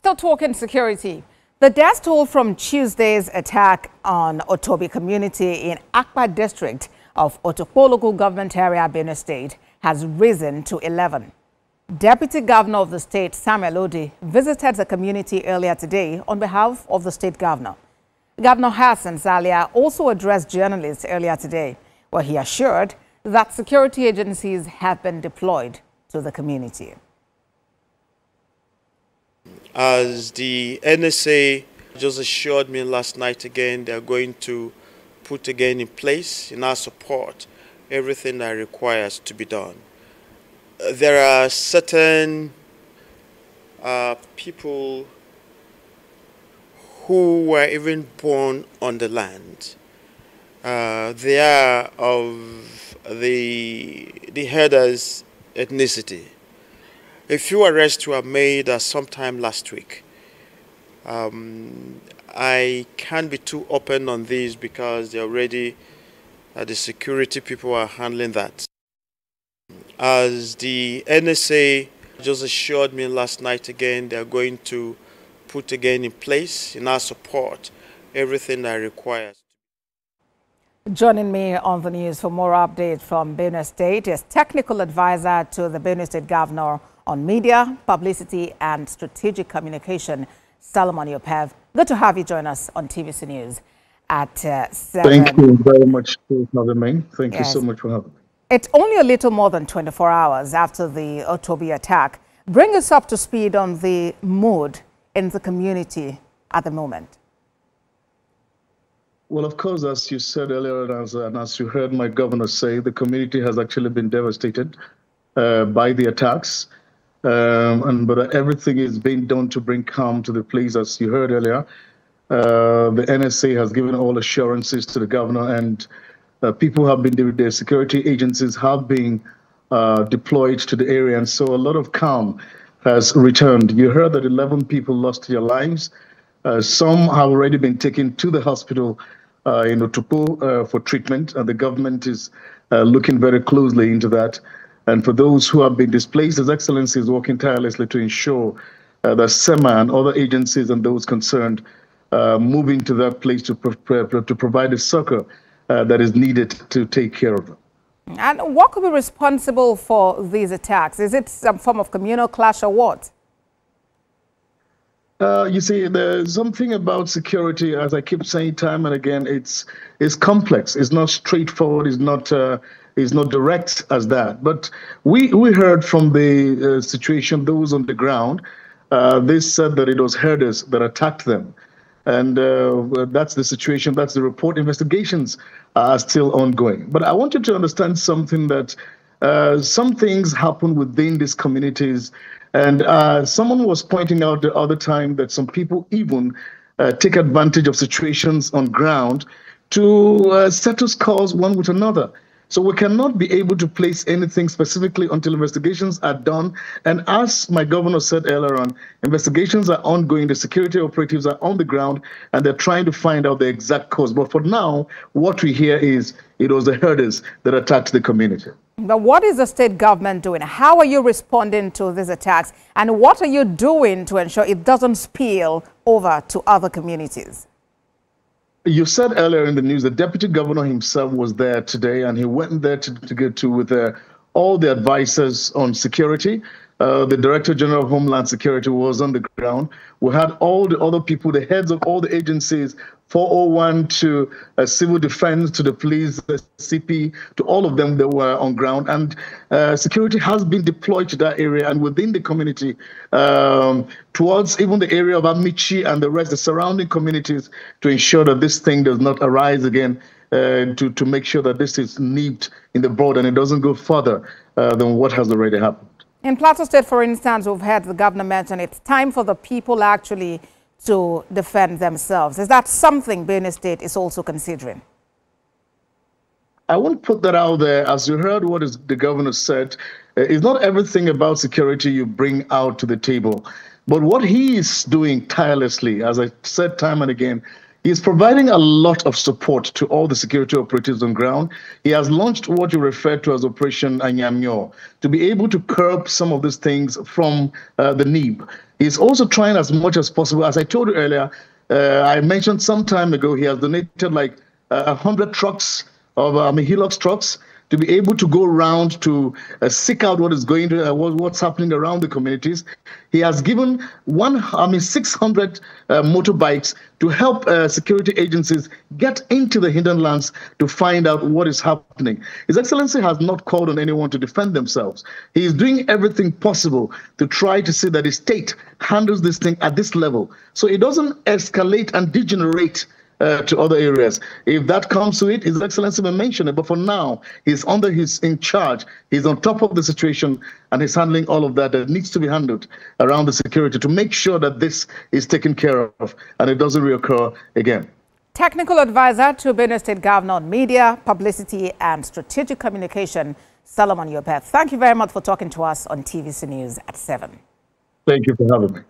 Still talking security. The death toll from Tuesday's attack on Otobi community in Akpa district of Otukpo Local Government Area, Benue State, has risen to 11. Deputy Governor of the state, Samuel Odi, visited the community earlier today on behalf of the state governor. Governor Hassan Zalia also addressed journalists earlier today, where he assured that security agencies have been deployed to the community. As the NSA just assured me last night again, they're going to put again in place, in our support, everything that requires to be done. There are certain people who were even born on the land. They are of the herders ethnicity. A few arrests were made sometime last week. I can't be too open on these because they already, the security people are handling that. As the NSA just assured me last night again, they're going to put again in place, in our support, everything that requires. Joining me on the news for more updates from Benue State is technical advisor to the Benue State Governor on media, publicity and strategic communication, Solomon Yopev. Good to have you join us on TVC News at 7. Thank you very much for having me. Thank you so much for having me. It's only a little more than 24 hours after the Otobi attack. Bring us up to speed on the mood in the community at the moment. Well, of course, as you said earlier, and as you heard my governor say, the community has actually been devastated by the attacks. But everything is being done to bring calm to the place, as you heard earlier. The NSA has given all assurances to the governor, and people have been, the security agencies have been deployed to the area, and so a lot of calm has returned. You heard that 11 people lost their lives. Some have already been taken to the hospital in Otukpo for treatment, and the government is looking very closely into that. And for those who have been displaced, His Excellency is working tirelessly to ensure that SEMA and other agencies and those concerned move into that place to provide the succor that is needed to take care of them. And what could be responsible for these attacks? Is it some form of communal clash or what? You see, there's something about security, as I keep saying time and again, it's complex. It's not straightforward. It's not direct as that. But we heard from the situation, those on the ground, they said that it was herders that attacked them. And that's the situation, that's the report. Investigations are still ongoing. But I want you to understand something, that some things happen within these communities. And someone was pointing out the other time that some people even take advantage of situations on ground to settle scores one with another. So we cannot be able to place anything specifically until investigations are done. And as my governor said earlier on, investigations are ongoing. The security operatives are on the ground, and they're trying to find out the exact cause. But for now, what we hear is it was the herders that attacked the community. But what is the state government doing? How are you responding to these attacks? And what are you doing to ensure it doesn't spill over to other communities? You said earlier in the news, the deputy governor himself was there today, and he went there to get to with all the advisors on security. The Director General of Homeland Security was on the ground. We had all the other people, the heads of all the agencies, 401 to civil defense, to the police, the CP, to all of them that were on ground. And security has been deployed to that area and within the community, towards even the area of Emichi and the rest, the surrounding communities, to ensure that this thing does not arise again, to make sure that this is nipped in the bud and it doesn't go further than what has already happened. In Plateau State, for instance, we've heard the governor mention it's time for the people actually to defend themselves. Is that something Benue State is also considering? I won't put that out there. As you heard what the governor said, it's not everything about security you bring out to the table. But what he is doing tirelessly, as I said time and again, He's providing a lot of support to all the security operatives on ground. He has launched what you refer to as Operation Anyamyo to be able to curb some of these things from the NIB. He's also trying as much as possible. As I told you earlier, I mentioned some time ago, he has donated like 100 trucks of Hilux trucks to be able to go around to seek out what is going to, what's happening around the communities. He has given 600 motorbikes to help security agencies get into the hinterlands to find out what is happening. His Excellency has not called on anyone to defend themselves. He is doing everything possible to try to see that the state handles this thing at this level, so it doesn't escalate and degenerate to other areas. If that comes to it, His Excellency will mention it. But for now, he's in charge. He's on top of the situation, and he's handling all of that needs to be handled around the security to make sure that this is taken care of and it doesn't reoccur again. Technical advisor to Benue State Governor on Media, Publicity and Strategic Communication, Solomon Yopeth. Thank you very much for talking to us on TVC News at 7. Thank you for having me.